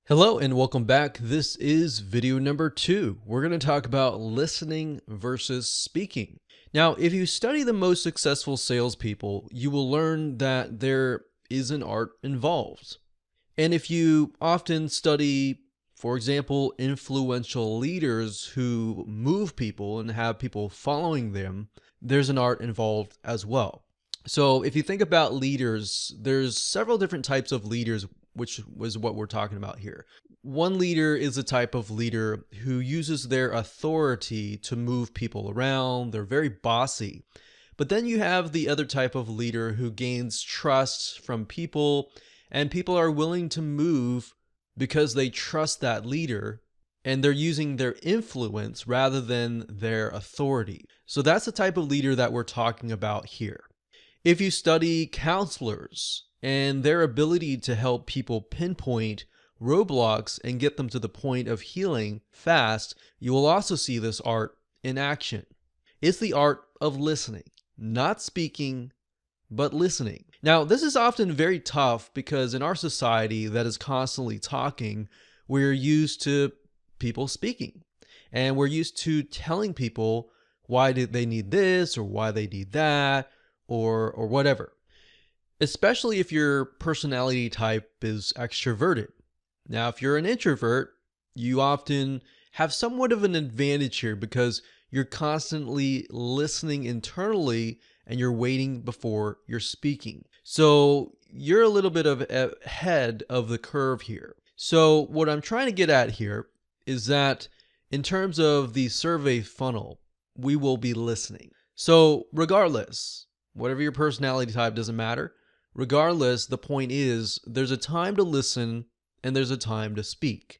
Hello and welcome back. This is video number 2. We're going to talk about listening versus speaking. Now, if you study the most successful salespeople, you will learn that there is an art involved. And if you often study, for example, influential leaders who move people and have people following them, there's an art involved as well. So if you think about leaders, there's several different types of leaders, which was what we're talking about here. One leader is a type of leader who uses their authority to move people around. They're very bossy. But then you have the other type of leader who gains trust from people, and people are willing to move because they trust that leader and they're using their influence rather than their authority. So that's the type of leader that we're talking about here. If you study counselors and their ability to help people pinpoint roadblocks and get them to the point of healing fast, you will also see this art in action. It's the art of listening, not speaking, but listening. Now, this is often very tough because in our society that is constantly talking, we're used to people speaking, and we're used to telling people why did they need this or why they need that or whatever. Especially if your personality type is extroverted. Now, if you're an introvert, you often have somewhat of an advantage here because you're constantly listening internally and you're waiting before you're speaking. So you're a little bit of ahead of the curve here. So what I'm trying to get at here is that in terms of the survey funnel, we will be listening. So regardless, whatever your personality type, doesn't matter. Regardless, the point is there's a time to listen and there's a time to speak.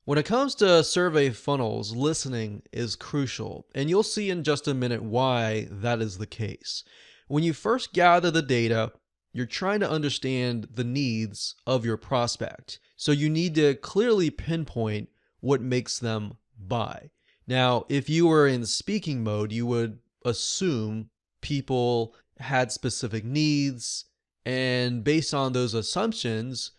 When it comes to survey funnels, listening is crucial, and you'll see in just a minute why that is the case. When you first gather the data, you're trying to understand the needs of your prospect. So you need to clearly pinpoint what makes them buy. Now, if you were in speaking mode, you would assume people had specific needs, and based on those assumptions,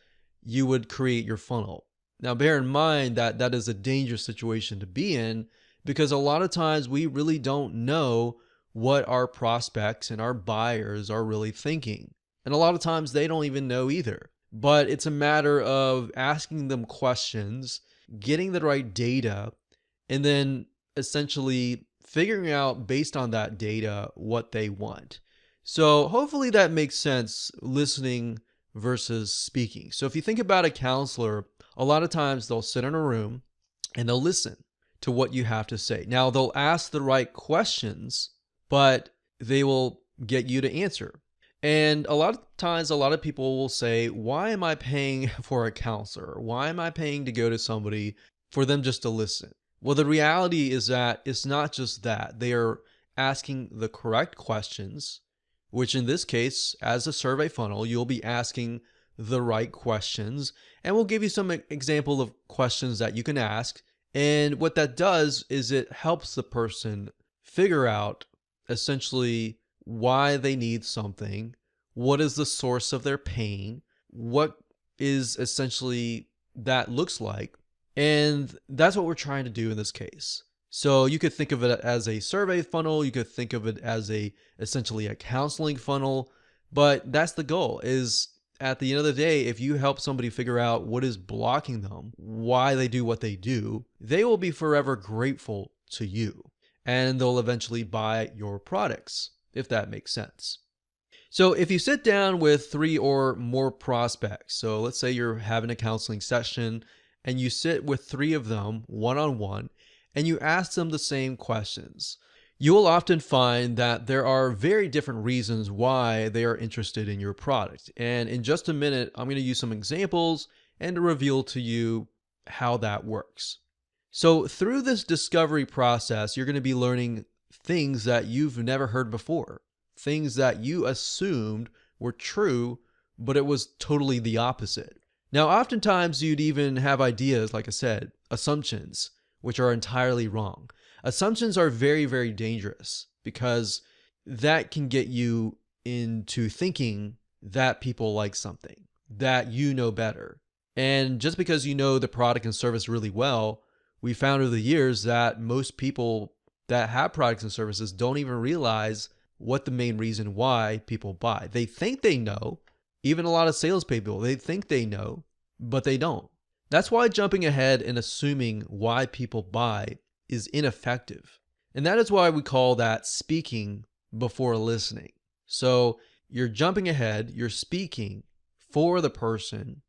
you would create your funnel. Now, bear in mind that that is a dangerous situation to be in because a lot of times we really don't know what our prospects and our buyers are really thinking. And a lot of times they don't even know either. But it's a matter of asking them questions, getting the right data, and then essentially figuring out based on that data what they want. So hopefully that makes sense, listening versus speaking. So if you think about a counselor, a lot of times they'll sit in a room and they'll listen to what you have to say. Now they'll ask the right questions, but they will get you to answer. And a lot of times, a lot of people will say, why am I paying for a counselor? Why am I paying to go to somebody for them just to listen? Well, the reality is that it's not just that. They are asking the correct questions, which in this case, as a survey funnel, you'll be asking the right questions. And we'll give you some example of questions that you can ask. And what that does is it helps the person figure out essentially why they need something, what is the source of their pain, what is essentially that looks like. And that's what we're trying to do in this case. So you could think of it as a survey funnel, you could think of it as essentially a counseling funnel, but that's the goal. Is at the end of the day, if you help somebody figure out what is blocking them, why they do what they do, they will be forever grateful to you and they'll eventually buy your products, if that makes sense. So if you sit down with 3 or more prospects, so let's say you're having a counseling session and you sit with 3 of them one-on-one and you ask them the same questions, you will often find that there are very different reasons why they are interested in your product. And in just a minute, I'm going to use some examples and to reveal to you how that works. So through this discovery process, you're going to be learning things that you've never heard before, things that you assumed were true, but it was totally the opposite. Now, oftentimes you'd even have ideas, like I said, assumptions, which are entirely wrong. Assumptions are very, very dangerous because that can get you into thinking that people like something, that you know better. And just because you know the product and service really well, we found over the years that most people that have products and services don't even realize what the main reason why people buy. They think they know, even a lot of salespeople, they think they know, but they don't. That's why jumping ahead and assuming why people buy is ineffective. And that is why we call that speaking before listening. So you're jumping ahead, you're speaking for the person,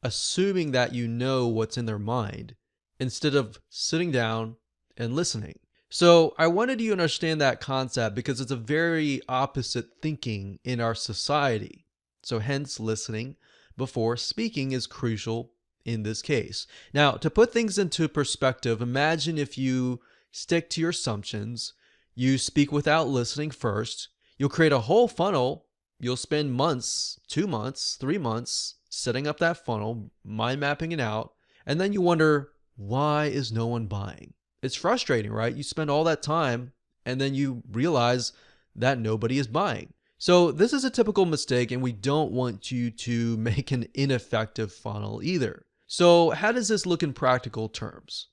assuming that you know what's in their mind, instead of sitting down and listening. So I wanted you to understand that concept because it's a very opposite thinking in our society. So hence listening before speaking is crucial in this case. Now, to put things into perspective, imagine if you stick to your assumptions, you speak without listening first, you'll create a whole funnel, you'll spend months, 2 months, 3 months setting up that funnel, mind mapping it out, and then you wonder, why is no one buying? It's frustrating, right? You spend all that time and then you realize that nobody is buying. So this is a typical mistake, and we don't want you to make an ineffective funnel either. So how does this look in practical terms?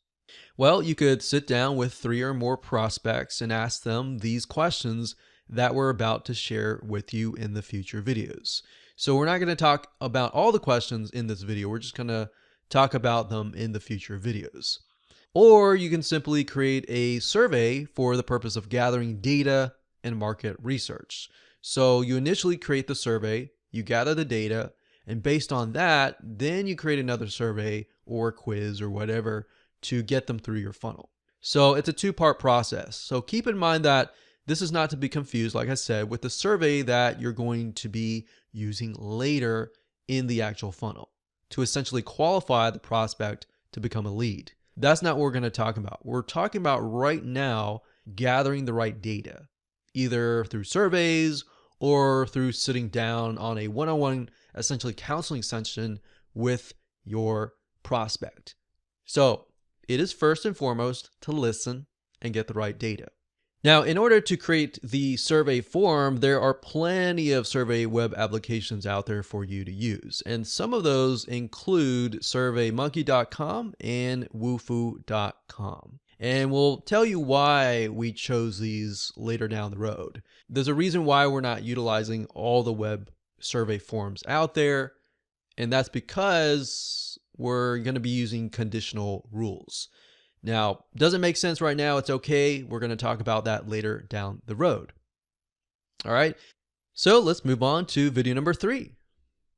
Well, you could sit down with 3 or more prospects and ask them these questions that we're about to share with you in the future videos. So we're not going to talk about all the questions in this video. We're just going to talk about them in the future videos. Or you can simply create a survey for the purpose of gathering data and market research. So you initially create the survey, you gather the data, and based on that, then you create another survey or quiz or whatever to get them through your funnel. So it's a 2-part process. So keep in mind that this is not to be confused, like I said, with the survey that you're going to be using later in the actual funnel to essentially qualify the prospect to become a lead. That's not what we're going to talk about. We're talking about right now gathering the right data, either through surveys or through sitting down on a one-on-one, essentially counseling session with your prospect. So it is first and foremost to listen and get the right data. Now, in order to create the survey form, there are plenty of survey web applications out there for you to use. And some of those include SurveyMonkey.com and Wufoo.com. And we'll tell you why we chose these later down the road. There's a reason why we're not utilizing all the web survey forms out there, and that's because we're going to be using conditional rules. Now, doesn't make sense right now, it's okay. We're going to talk about that later down the road. All right, so let's move on to video number 3.